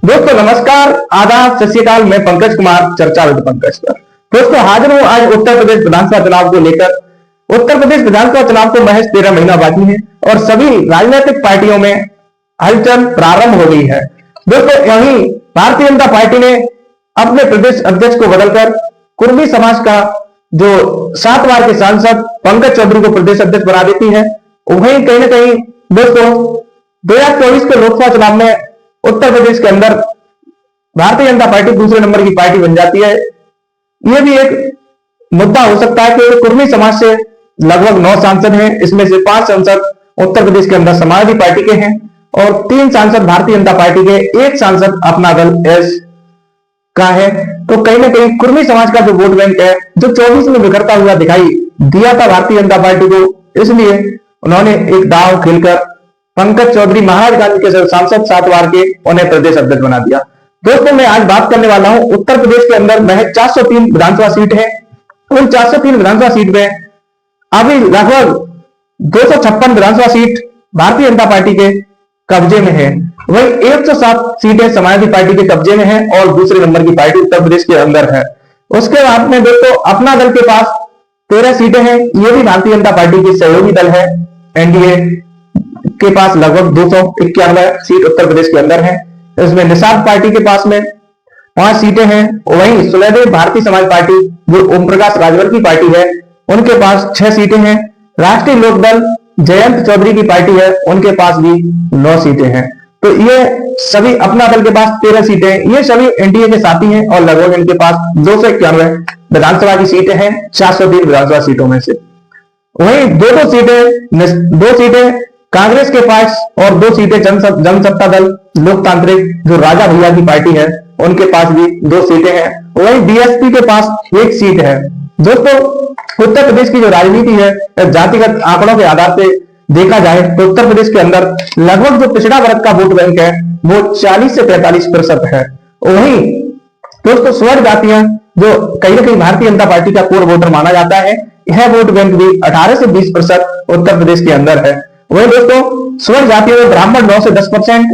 दोस्तों नमस्कार, आदाब, सत श्री अकाल। मैं पंकज कुमार, चर्चा विद पंकज पर दोस्तों हाजिर हूं आज उत्तर प्रदेश विधानसभा चुनाव को लेकर। उत्तर प्रदेश विधानसभा चुनाव को महज 13 महीना बाकी है और सभी राजनीतिक पार्टियों में हलचल प्रारंभ हो गई है। दोस्तों वहीं भारतीय जनता पार्टी ने अपने प्रदेश अध्यक्ष को बदलकर कुर्मी समाज का जो 7 बार के सांसद पंकज चौधरी को प्रदेश अध्यक्ष बना देती है। वहीं कहीं ना कहीं दोस्तों 2024 के लोकसभा चुनाव में उत्तर प्रदेश के अंदर भारतीय जनता पार्टी दूसरे नंबर की पार्टी बन जाती है। यह भी एक मुद्दा हो सकता है कि कुर्मी समाज से लगभग 9 सांसद हैं, इसमें से 5 सांसद उत्तर प्रदेश के अंदर समाजवादी पार्टी के हैं और 3 सांसद भारतीय जनता पार्टी के, 1 सांसद अपना दल एस का है। तो कहीं ना कहीं कुर्मी समाज का जो वोट बैंक है, जो 24 में बिखरता हुआ दिखाई दिया था भारतीय जनता पार्टी को, इसलिए उन्होंने एक दांव खेलकर पंकज चौधरी महाराजगंज के सांसद 7 बार के उन्हें प्रदेश अध्यक्ष बना दिया। दोस्तों मैं आज बात करने वाला हूं उत्तर प्रदेश के अंदर महज 403 विधानसभा सीट है। उन 403 विधानसभा सीट में अभी लगभग 256 विधानसभा सीट भारतीय जनता पार्टी के कब्जे में है, वही 107 सीटें समाजवादी पार्टी के कब्जे में है और दूसरे नंबर की पार्टी उत्तर प्रदेश के अंदर है। उसके बाद में दोस्तों अपना दल के पास 13 सीटें हैं, ये भी भारतीय जनता पार्टी की सहयोगी दल है। एनडीए के पास लगभग 291 सीट उत्तर प्रदेश के अंदर है। इसमें निषाद पार्टी के पास में 5 सीटें हैं। वहीं सुलहदेव भारतीय समाज पार्टी जो ओम प्रकाश राजभर की पार्टी है, उनके पास 6 सीटें हैं। राष्ट्रीय लोकदल जयंत चौधरी की पार्टी है, उनके पास भी 9 सीटें हैं। तो ये सभी अपना दल के पास 13 सीटें, ये सभी एनडीए के साथी हैं और लगभग इनके पास 291 विधानसभा की सीटें हैं 403 विधानसभा सीटों में से। वहीं 2 सीटें कांग्रेस के पास और 2 सीटें जनसत्ता दल लोकतांत्रिक जो राजा भैया की पार्टी है, उनके पास भी 2 सीटें हैं। वहीं बीएसपी के पास 1 सीट है। दोस्तों उत्तर प्रदेश की जो राजनीति है, जातिगत आंकड़ों के आधार से देखा जाए तो उत्तर प्रदेश के अंदर लगभग जो पिछड़ा वर्ग का वोट बैंक है वो 40 से 43% है। वहीं दोस्तों स्वर्ण जातियां जो कहीं ना कहीं भारतीय जनता पार्टी का कोर वोटर माना जाता है, यह वोट बैंक भी 18 से 20% उत्तर प्रदेश के अंदर है। वही दोस्तों स्वर्ण जातियों में ब्राह्मण 9 से 10%,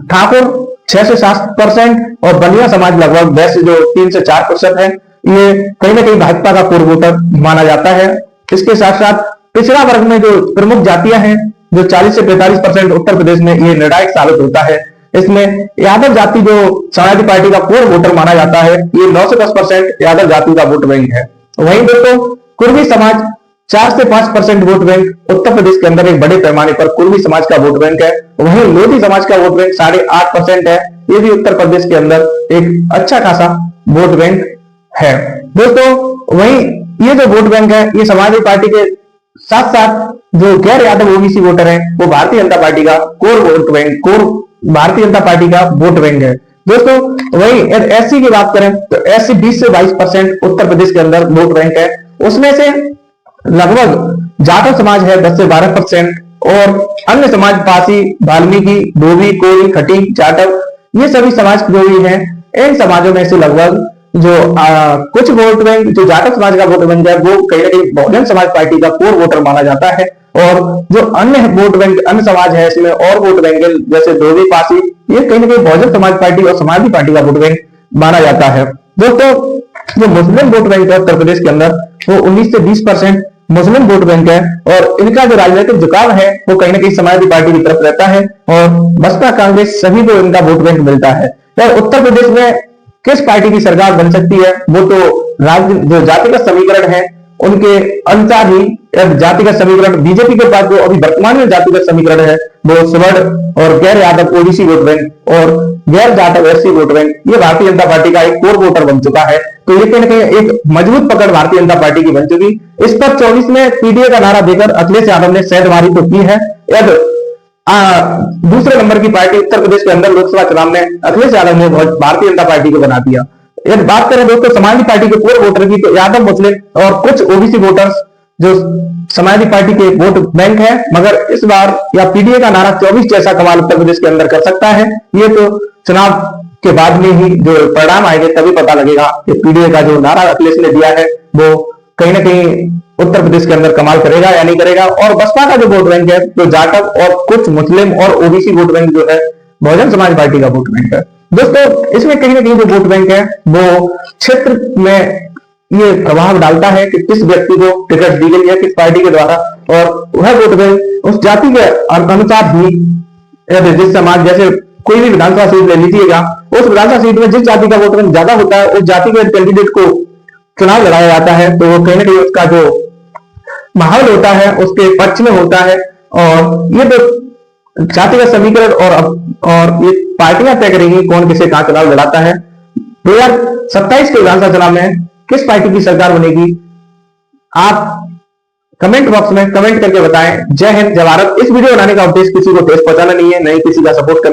ठाकुर 6 से 7% और बनिया समाज लगभग 10 से जो 3 से 4% है। ये कहीं ना कहीं भाजपा का कोर वोटर माना जाता है। इसके साथ साथ पिछड़ा वर्ग में जो प्रमुख जातियां हैं जो 40 से 45% उत्तर प्रदेश में ये निर्णायक साबित होता है। इसमें यादव जाति जो समाजवादी पार्टी का कोर वोटर माना जाता है, ये 9 से 10% यादव जाति का वोट बैंक है। वहीं दोस्तों कुर्मी समाज 4 से 5% वोट बैंक उत्तर प्रदेश के अंदर एक बड़े पैमाने पर कुर्मी समाज का वोट बैंक है। वहीं लोधी समाज का वोट बैंक 8.5% है। ये भी उत्तर प्रदेश के अंदर एक अच्छा खासा वोट बैंक है। दोस्तों वहीं ये जो वोट बैंक है, ये समाजवादी पार्टी के साथ साथ जो गैर यादव ओबीसी वोटर है, वो भारतीय जनता पार्टी का कोर भारतीय जनता पार्टी का वोट बैंक है। दोस्तों वहीं एससी की बात करें तो एससी 20 से 22% उत्तर प्रदेश के अंदर वोट बैंक है। उसमें से लगभग जाटव समाज है 10 से 12% और अन्य समाज पासी, वाल्मीकि, धोबी, कोई, खटीक, जाटव, ये सभी समाज जो भी हैं, इन समाजों में से लगभग जो कुछ वोट बैंक जो जाटव समाज का वोट बैंक है वो कहीं ना कहीं बहुजन समाज पार्टी का कोर वोटर माना जाता है। और जो अन्य वोट बैंक अन्य समाज है, इसमें और वोट बैंक जैसे धोबी, पासी, ये कहीं ना कहीं बहुजन समाज पार्टी और समाजवादी पार्टी का वोट बैंक माना जाता है। दोस्तों जो मुस्लिम वोट बैंक है उत्तर प्रदेश के अंदर वो 19 से 20% मुस्लिम वोट बैंक है और इनका जो राजनीतिक झुकाव है वो कहीं ना कहीं समाजवादी पार्टी की तरफ रहता है और बसपा, कांग्रेस सभी को इनका वोट बैंक मिलता है। तो उत्तर प्रदेश में किस पार्टी की सरकार बन सकती है, वो तो जो जातिगत समीकरण है उनके अनुसार ही जातिगत समीकरण बीजेपी के पास जो अभी वर्तमान में जातिगत समीकरण है वो स्वर्ण और गैर यादव ओबीसी वोट बैंक और गैर जाटव एससी वोट बैंक, ये भारतीय जनता पार्टी का एक कोर वोटर बन चुका है। तो ये कहीं ना कहीं एक मजबूत पकड़ भारतीय जनता पार्टी की बन चुकी। इस पर 24 में पीडीए का नारा देकर अखिलेश यादव ने सेंधमारी तो की है। दूसरे नंबर की पार्टी उत्तर प्रदेश के अंदर लोकसभा चुनाव में अखिलेश यादव ने भारतीय जनता पार्टी को बना दिया। यदि बात करें दोस्तों समाजवादी पार्टी के कोर वोटर की, तो यादव, मुस्लिम और कुछ ओबीसी वोटर्स जो समाजवादी पार्टी के वोट बैंक है, मगर इस बार या पीडीए का नारा 24 जैसा कमाल उत्तर प्रदेश के अंदर कर सकता है। ये तो चुनाव के बाद में ही जो परिणाम आएंगे तभी पता लगेगा कि पीडीए का जो नारा अखिलेश ने दिया है वो कहीं ना कहीं उत्तर प्रदेश के अंदर कमाल करेगा या नहीं करेगा। और बसपा का जो वोट बैंक है, जो जाटव और कुछ मुस्लिम और ओबीसी वोट बैंक जो है बहुजन समाज पार्टी का वोट बैंक है, दोस्तों इसमें कहीं ना कहीं जो वोट बैंक है वो क्षेत्र में ये प्रभाव डालता है कि किस व्यक्ति को टिकट दी गई है, किस पार्टी के द्वारा, और वह वोट बैंक उस जाति के अनुसार ही, जिस समाज, जैसे कोई भी विधानसभा सीट ले लीजिएगा, उस विधानसभा सीट में जिस जाति का वोट बैंक ज्यादा होता है उस जाति के कैंडिडेट को चुनाव लड़ाया जाता है, तो कहीं ना कहीं उसका जो माहौल होता है उसके पक्ष में होता है। और ये तो जाति का समीकरण और ये पार्टियां तय करेंगी कौन किसे कहां चुनाव लड़ाता है। 2027 के विधानसभा चुनाव में किस पार्टी की सरकार बनेगी, आप कमेंट बॉक्स में कमेंट करके बताएं। जय हिंद, जय भारत। इस वीडियो बनाने का उद्देश्य किसी को ठेस पहुंचाना नहीं है, नहीं किसी का सपोर्ट करना।